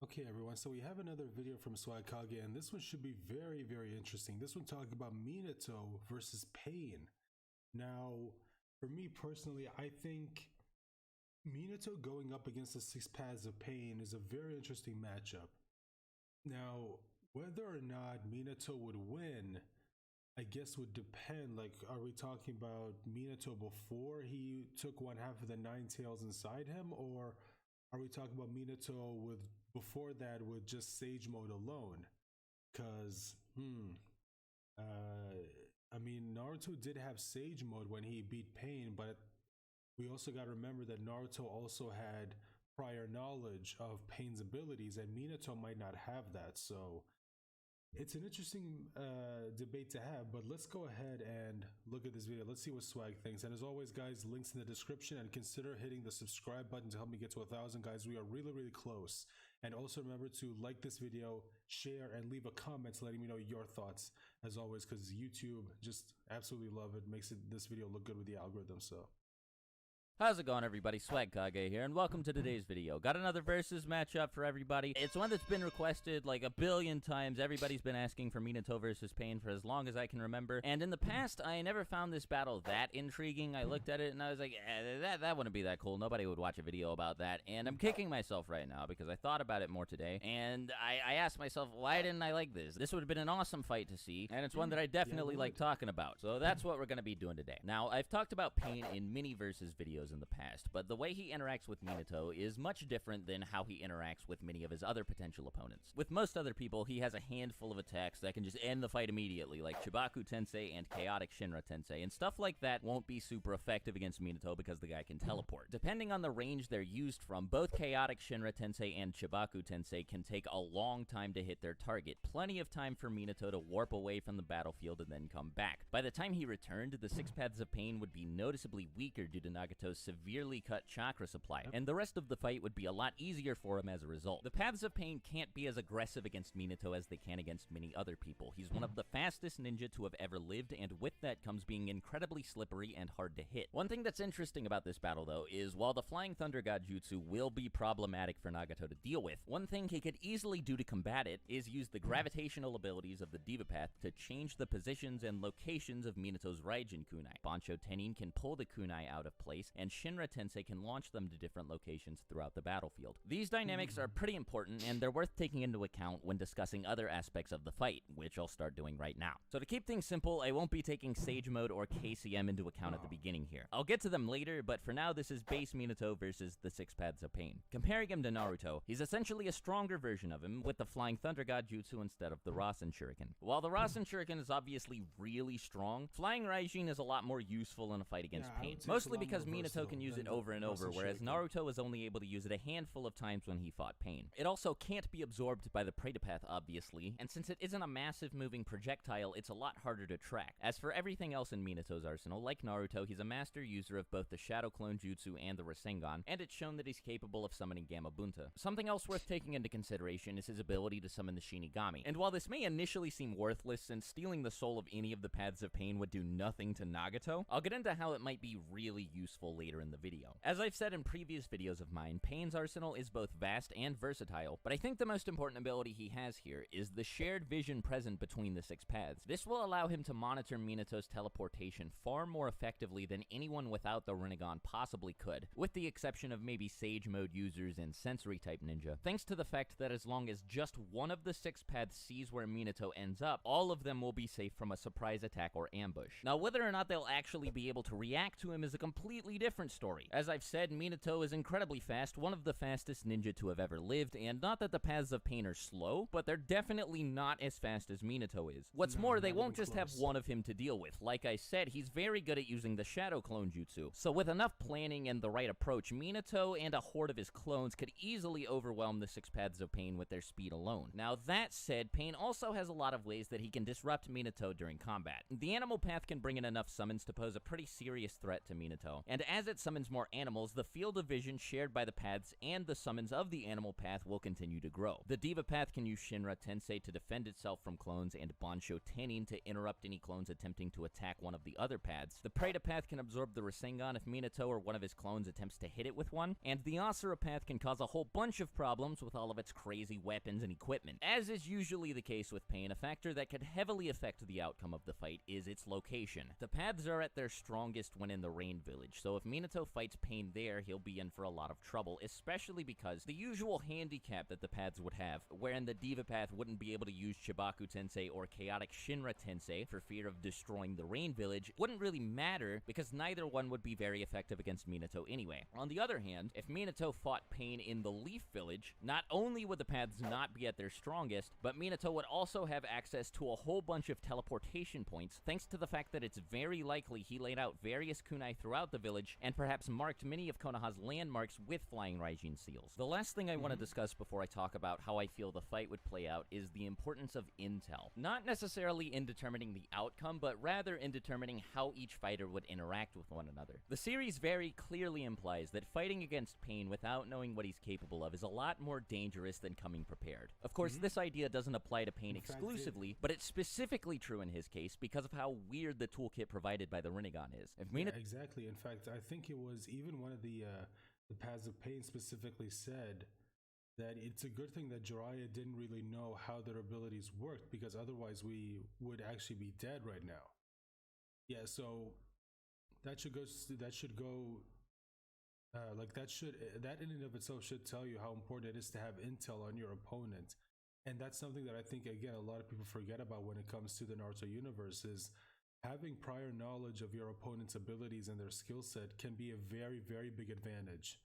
Okay everyone, so we have another video from Swagkage, and this one should be very interesting. This one talking about Minato versus Pain. Now, for me personally, I think Minato going up against the Six Paths of Pain is a very interesting matchup. Now, whether or not Minato would win, I guess would depend. Like, are we talking about Minato before he took one half of the Nine Tails inside him, or are we talking about Minato with before that with just Sage Mode alone? Because I mean, Naruto did have Sage Mode when he beat Pain, but we also got to remember that Naruto also had prior knowledge of Pain's abilities, and Minato might not have that. So it's an interesting debate to have, but let's go ahead and look at this video. Let's see what Swag thinks. And as always, guys, links in the description, and consider hitting the subscribe button to help me get to 1,000, guys. We are really close. And also remember to like this video, share, and leave a comment letting me know your thoughts, as always, because YouTube just absolutely love it. Makes this video look good with the algorithm. So how's it going, everybody? Swagkage here, and welcome to today's video. Got another versus matchup for everybody. It's one that's been requested like a billion times. Everybody's been asking for Minato versus Pain for as long as I can remember. And in the past, I never found this battle that intriguing. I looked at it and I was like, that wouldn't be that cool. Nobody would watch a video about that. And I'm kicking myself right now because I thought about it more today. And I asked myself, why didn't I like this? This would have been an awesome fight to see. And it's one that I definitely like talking about. So that's what we're going to be doing today. Now, I've talked about Pain in mini versus videos in the past, but the way he interacts with Minato is much different than how he interacts with many of his other potential opponents. With most other people, he has a handful of attacks that can just end the fight immediately, like Chibaku Tensei and Chaotic Shinra Tensei, and stuff like that won't be super effective against Minato because the guy can teleport. Depending on the range they're used from, both Chaotic Shinra Tensei and Chibaku Tensei can take a long time to hit their target, plenty of time for Minato to warp away from the battlefield and then come back. By the time he returned, the Six Paths of Pain would be noticeably weaker due to Nagato's severely cut chakra supply, and the rest of the fight would be a lot easier for him as a result. The Paths of Pain can't be as aggressive against Minato as they can against many other people. He's one of the fastest ninja to have ever lived, and with that comes being incredibly slippery and hard to hit. One thing that's interesting about this battle, though, is while the Flying Thunder God Jutsu will be problematic for Nagato to deal with, one thing he could easily do to combat it is use the gravitational abilities of the Diva Path to change the positions and locations of Minato's Raijin kunai. Bancho Tenin can pull the kunai out of place, and Shinra Tensei can launch them to different locations throughout the battlefield. These dynamics are pretty important, and they're worth taking into account when discussing other aspects of the fight, which I'll start doing right now. So to keep things simple, I won't be taking Sage Mode or KCM into account at the beginning here. I'll get to them later, but for now this is base Minato versus the Six Paths of Pain. Comparing him to Naruto, he's essentially a stronger version of him, with the Flying Thunder God Jutsu instead of the Rasen Shuriken. While the Rasen Shuriken is obviously really strong, Flying Raijin is a lot more useful in a fight against Pain, mostly because Minato can use it over and over, whereas Naruto was only able to use it a handful of times when he fought Pain. It also can't be absorbed by the Predapath, obviously, and since it isn't a massive moving projectile, it's a lot harder to track. As for everything else in Minato's arsenal, like Naruto, he's a master user of both the Shadow Clone Jutsu and the Rasengan, and it's shown that he's capable of summoning Gamabunta. Something else worth taking into consideration is his ability to summon the Shinigami, and while this may initially seem worthless, since stealing the soul of any of the Paths of Pain would do nothing to Nagato, I'll get into how it might be really useful later in the video. As I've said in previous videos of mine, Pain's arsenal is both vast and versatile, but I think the most important ability he has here is the shared vision present between the six paths. This will allow him to monitor Minato's teleportation far more effectively than anyone without the Rinnegan possibly could, with the exception of maybe Sage Mode users and Sensory type ninja, thanks to the fact that as long as just one of the six paths sees where Minato ends up, all of them will be safe from a surprise attack or ambush. Now, whether or not they'll actually be able to react to him is a completely different story. As I've said, Minato is incredibly fast, one of the fastest ninja to have ever lived, and not that the Paths of Pain are slow, but they're definitely not as fast as Minato is. What's more, they won't just have one of him to deal with. Like I said, he's very good at using the Shadow Clone Jutsu, so with enough planning and the right approach, Minato and a horde of his clones could easily overwhelm the Six Paths of Pain with their speed alone. Now, that said, Pain also has a lot of ways that he can disrupt Minato during combat. The Animal Path can bring in enough summons to pose a pretty serious threat to Minato, and as as it summons more animals, the field of vision shared by the paths and the summons of the animal path will continue to grow. The Diva path can use Shinra Tensei to defend itself from clones, and Bansho Tenin to interrupt any clones attempting to attack one of the other paths. The Preta path can absorb the Rasengan if Minato or one of his clones attempts to hit it with one, and the Asura path can cause a whole bunch of problems with all of its crazy weapons and equipment. As is usually the case with Pain, a factor that could heavily affect the outcome of the fight is its location. The paths are at their strongest when in the Rain Village, so if Minato fights Pain there, he'll be in for a lot of trouble, especially because the usual handicap that the paths would have, wherein the Diva path wouldn't be able to use Chibaku Tensei or Chaotic Shinra Tensei for fear of destroying the Rain Village, wouldn't really matter because neither one would be very effective against Minato anyway. On the other hand, if Minato fought Pain in the Leaf Village, not only would the paths not be at their strongest, but Minato would also have access to a whole bunch of teleportation points, thanks to the fact that it's very likely he laid out various kunai throughout the village and perhaps marked many of Konoha's landmarks with flying Raijin seals. The last thing I want to discuss before I talk about how I feel the fight would play out is the importance of intel. Not necessarily in determining the outcome, but rather in determining how each fighter would interact with one another. The series very clearly implies that fighting against Pain without knowing what he's capable of is a lot more dangerous than coming prepared. Of course, this idea doesn't apply to Pain exclusively, but it's specifically true in his case because of how weird the toolkit provided by the Rinnegan is. If Minato exactly. In fact, I think it was even one of the Paths of Pain specifically said that it's a good thing that Jiraiya didn't really know how their abilities worked, because otherwise we would actually be dead right now. Yeah, so that in and of itself should tell you how important it is to have intel on your opponent. And that's something that I think, again, a lot of people forget about when it comes to the Naruto universe, is having prior knowledge of your opponent's abilities and their skill set can be a very, very big advantage.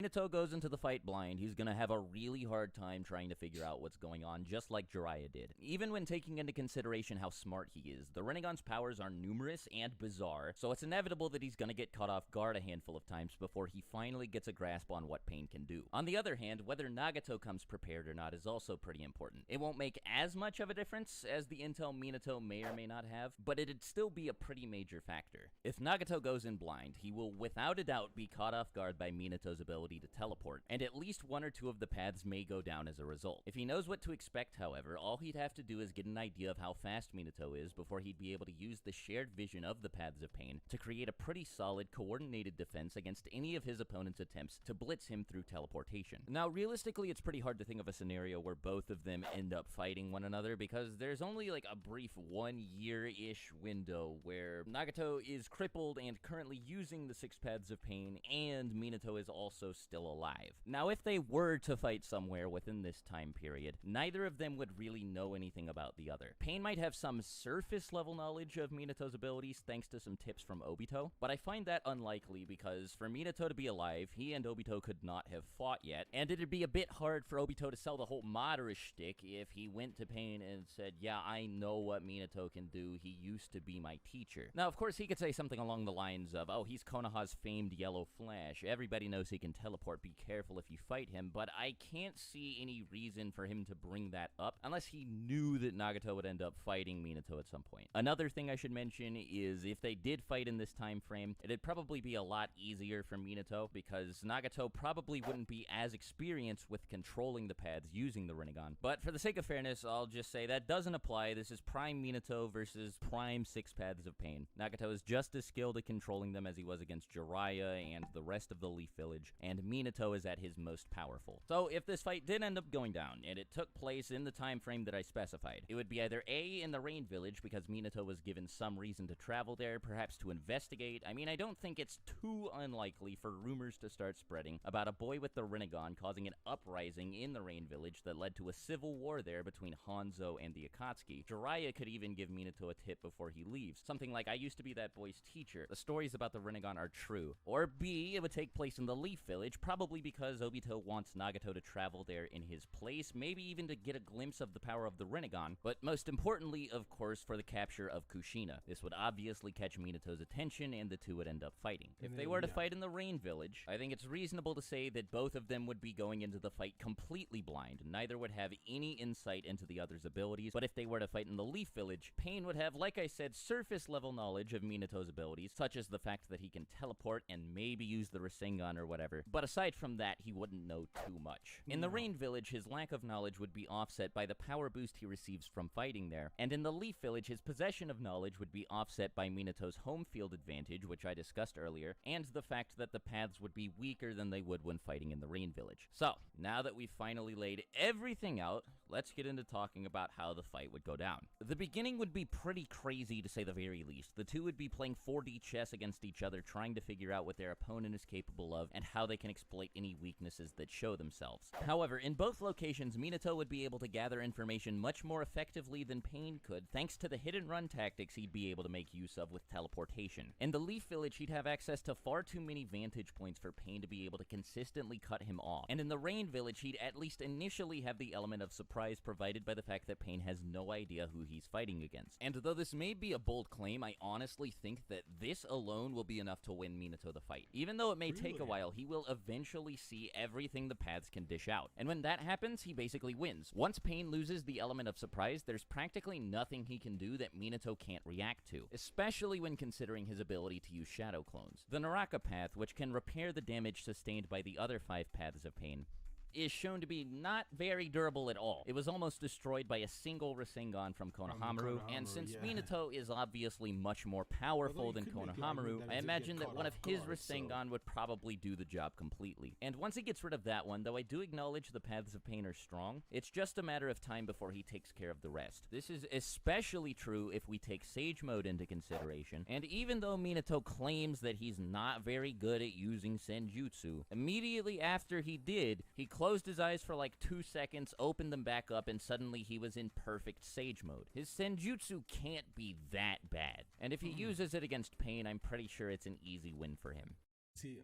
Minato goes into the fight blind, he's gonna have a really hard time trying to figure out what's going on, just like Jiraiya did. Even when taking into consideration how smart he is, the Rinnegan's powers are numerous and bizarre, so it's inevitable that he's gonna get caught off guard a handful of times before he finally gets a grasp on what Pain can do. On the other hand, whether Nagato comes prepared or not is also pretty important. It won't make as much of a difference as the intel Minato may or may not have, but it'd still be a pretty major factor. If Nagato goes in blind, he will without a doubt be caught off guard by Minato's ability to teleport, and at least one or two of the paths may go down as a result. If he knows what to expect, however, all he'd have to do is get an idea of how fast Minato is before he'd be able to use the shared vision of the Paths of Pain to create a pretty solid, coordinated defense against any of his opponent's attempts to blitz him through teleportation. Now, realistically, it's pretty hard to think of a scenario where both of them end up fighting one another, because there's only like a brief 1 year-ish window where Nagato is crippled and currently using the 6 Paths of Pain, and Minato is also still alive. Now, if they were to fight somewhere within this time period, neither of them would really know anything about the other. Pain might have some surface level knowledge of Minato's abilities thanks to some tips from Obito, but I find that unlikely because for Minato to be alive, he and Obito could not have fought yet, and it'd be a bit hard for Obito to sell the whole Madara shtick if he went to Pain and said, yeah, I know what Minato can do, he used to be my teacher. Now, of course, he could say something along the lines of, oh, he's Konoha's famed Yellow Flash, everybody knows he can teleport, be careful if you fight him, but I can't see any reason for him to bring that up unless he knew that Nagato would end up fighting Minato at some point. Another thing I should mention is if they did fight in this time frame, it'd probably be a lot easier for Minato because Nagato probably wouldn't be as experienced with controlling the paths using the Rinnegan. But for the sake of fairness, I'll just say that doesn't apply. This is Prime Minato versus Prime 6 Paths of Pain. Nagato is just as skilled at controlling them as he was against Jiraiya and the rest of the Leaf Village, and Minato is at his most powerful. So if this fight did end up going down, and it took place in the time frame that I specified, it would be either A, in the Rain Village, because Minato was given some reason to travel there, perhaps to investigate. I mean, I don't think it's too unlikely for rumors to start spreading about a boy with the Rinnegan causing an uprising in the Rain Village that led to a civil war there between Hanzo and the Akatsuki. Jiraiya could even give Minato a tip before he leaves. Something like, I used to be that boy's teacher. The stories about the Rinnegan are true. Or B, it would take place in the Leaf Village, village, probably because Obito wants Nagato to travel there in his place, maybe even to get a glimpse of the power of the Rinnegan, but most importantly, of course, for the capture of Kushina. This would obviously catch Minato's attention, and the two would end up fighting. If they were to fight in the Rain Village, I think it's reasonable to say that both of them would be going into the fight completely blind. Neither would have any insight into the other's abilities, but if they were to fight in the Leaf Village, Pain would have, like I said, surface-level knowledge of Minato's abilities, such as the fact that he can teleport and maybe use the Rasengan or whatever, but aside from that, he wouldn't know too much. In the Rain Village, his lack of knowledge would be offset by the power boost he receives from fighting there, and in the Leaf Village, his possession of knowledge would be offset by Minato's home field advantage, which I discussed earlier, and the fact that the paths would be weaker than they would when fighting in the Rain Village. So, now that we've finally laid everything out, let's get into talking about how the fight would go down. The beginning would be pretty crazy, to say the very least. The two would be playing 4D chess against each other, trying to figure out what their opponent is capable of and how they can exploit any weaknesses that show themselves. However, in both locations, Minato would be able to gather information much more effectively than Pain could, thanks to the hit-and-run tactics he'd be able to make use of with teleportation. In the Leaf Village, he'd have access to far too many vantage points for Pain to be able to consistently cut him off. And in the Rain Village, he'd at least initially have the element of surprise provided by the fact that Pain has no idea who he's fighting against. And though this may be a bold claim, I honestly think that this alone will be enough to win Minato the fight. Even though it may take a while, he will eventually see everything the paths can dish out. And when that happens, he basically wins. Once Pain loses the element of surprise, there's practically nothing he can do that Minato can't react to, especially when considering his ability to use shadow clones. The Naraka path, which can repair the damage sustained by the other 5 paths of Pain, is shown to be not very durable at all. It was almost destroyed by a single Rasengan from Konohamaru, and since Minato is obviously much more powerful than Konohamaru, I imagine that one of his Rasengan would probably do the job completely. And once he gets rid of that one, though I do acknowledge the paths of Pain are strong, it's just a matter of time before he takes care of the rest. This is especially true if we take Sage Mode into consideration, and even though Minato claims that he's not very good at using Senjutsu, immediately after he did, he closed his eyes for like 2 seconds, opened them back up, and suddenly he was in perfect Sage Mode. His Senjutsu can't be that bad, and if he uses it against Pain, I'm pretty sure it's an easy win for him. See,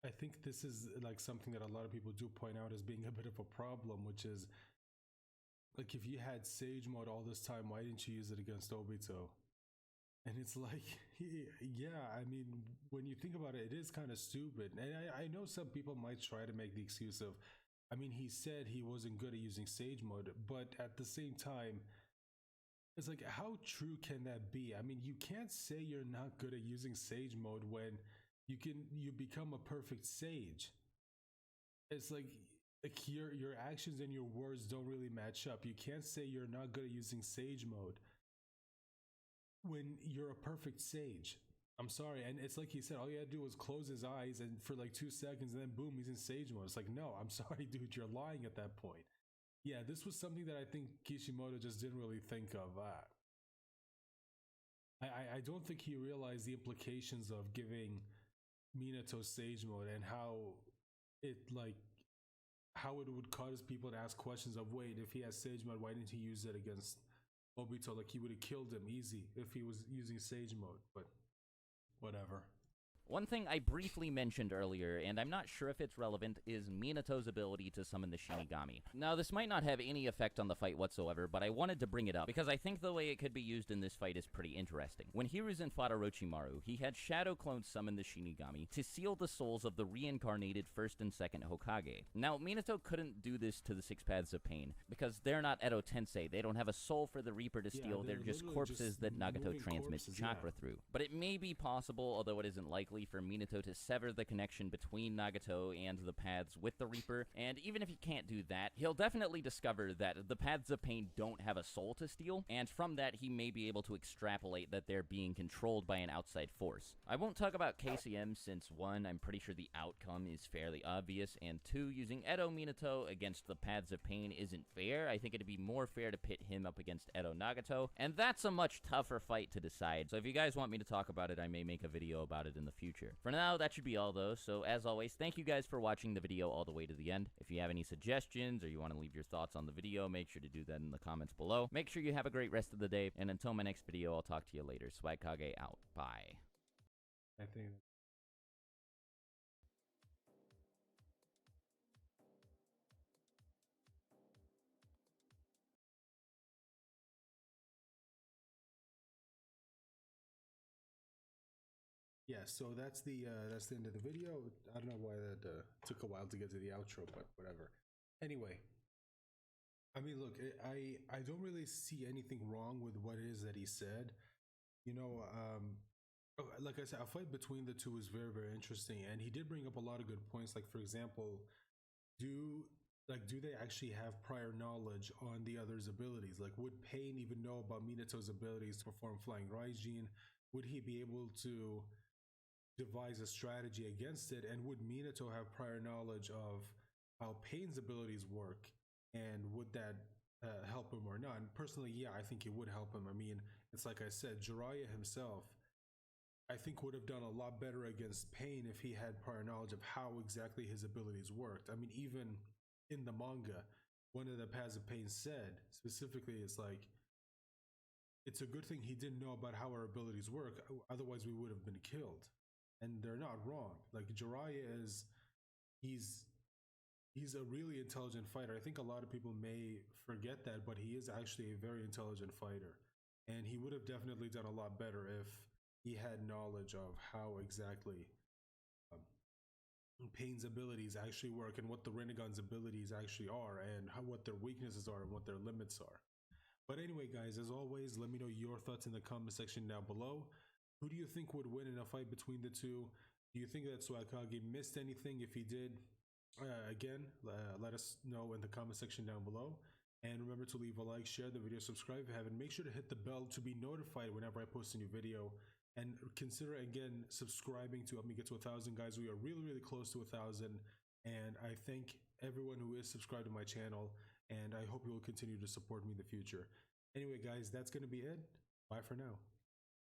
I think this is like something that a lot of people do point out as being a bit of a problem, which is, like, if you had Sage Mode all this time, why didn't you use it against Obito? And it's like, yeah, I mean, when you think about it, it is kind of stupid. And I know some people might try to make the excuse of, I mean, he said he wasn't good at using Sage Mode, but at the same time, it's like, how true can that be? I mean, you can't say you're not good at using Sage Mode when you become a perfect Sage. It's like your actions and your words don't really match up. You can't say you're not good at using Sage Mode when you're a perfect Sage. I'm sorry. And it's like he said, all you had to do was close his eyes and for like 2 seconds, and then boom, he's in Sage Mode. It's like, no, I'm sorry, dude, you're lying at that point. Yeah, this was something that I think Kishimoto just didn't really think of. I don't think he realized the implications of giving Minato Sage Mode and how it would cause people to ask questions of, wait, if he has Sage Mode, why didn't he use it against Obito? Like, he would have killed him easy if he was using Sage Mode, but whatever. One thing I briefly mentioned earlier, and I'm not sure if it's relevant, is Minato's ability to summon the Shinigami. Now, this might not have any effect on the fight whatsoever, but I wanted to bring it up, because I think the way it could be used in this fight is pretty interesting. When Hiruzen fought Orochimaru, he had Shadow Clone summon the Shinigami to seal the souls of the reincarnated first and second Hokage. Now, Minato couldn't do this to the 6 Paths of Pain, because they're not Edo Tensei. They don't have a soul for the Reaper to steal, they're just corpses that Nagato transmits chakra through. But it may be possible, although it isn't likely, for Minato to sever the connection between Nagato and the paths with the Reaper, and even if he can't do that, he'll definitely discover that the Paths of Pain don't have a soul to steal, and from that he may be able to extrapolate that they're being controlled by an outside force. I won't talk about KCM since 1, I'm pretty sure the outcome is fairly obvious, and 2, using Edo Minato against the Paths of Pain isn't fair. I think it'd be more fair to pit him up against Edo Nagato, and that's a much tougher fight to decide, so if you guys want me to talk about it, I may make a video about it in the future. For now, that should be all though, so as always, thank you guys for watching the video all the way to the end. If you have any suggestions or you want to leave your thoughts on the video, make sure to do that in the comments below. Make sure you have a great rest of the day, and until my next video, I'll talk to you later. SwagKage out. Bye. I think yeah, so that's the end of the video. I don't know why that took a while to get to the outro, but whatever. Anyway, I mean, look, I don't really see anything wrong with what it is that he said. You know, like I said, a fight between the two is very, very interesting, and he did bring up a lot of good points. Like, for example, do do they actually have prior knowledge on the other's abilities? Like, would Pain even know about Minato's abilities to perform Flying Raijin? Would he be able to devise a strategy against it? And would Minato have prior knowledge of how Pain's abilities work? And would that help him or not? And personally, yeah, I think it would help him. I mean, it's like I said, Jiraiya himself, I think, would have done a lot better against Pain if he had prior knowledge of how exactly his abilities worked. I mean, even in the manga, one of the paths of Pain said specifically, it's like, it's a good thing he didn't know about how our abilities work, otherwise we would have been killed. And they're not wrong. Like, Jiraiya is, he's a really intelligent fighter. I think a lot of people may forget that, but he is actually a very intelligent fighter. And he would have definitely done a lot better if he had knowledge of how exactly Pain's abilities actually work, and what the Rinnegan's abilities actually are, and what their weaknesses are, and what their limits are. But anyway, guys, as always, let me know your thoughts in the comment section down below. Who do you think would win in a fight between the two? Do you think that Suakage missed anything? If he did, again, let us know in the comment section down below. And remember to leave a like, share the video, subscribe if you haven't. Make sure to hit the bell to be notified whenever I post a new video. And consider, again, subscribing to help me get to 1,000, guys. We are really, really close to 1,000. And I thank everyone who is subscribed to my channel. And I hope you will continue to support me in the future. Anyway, guys, that's going to be it. Bye for now.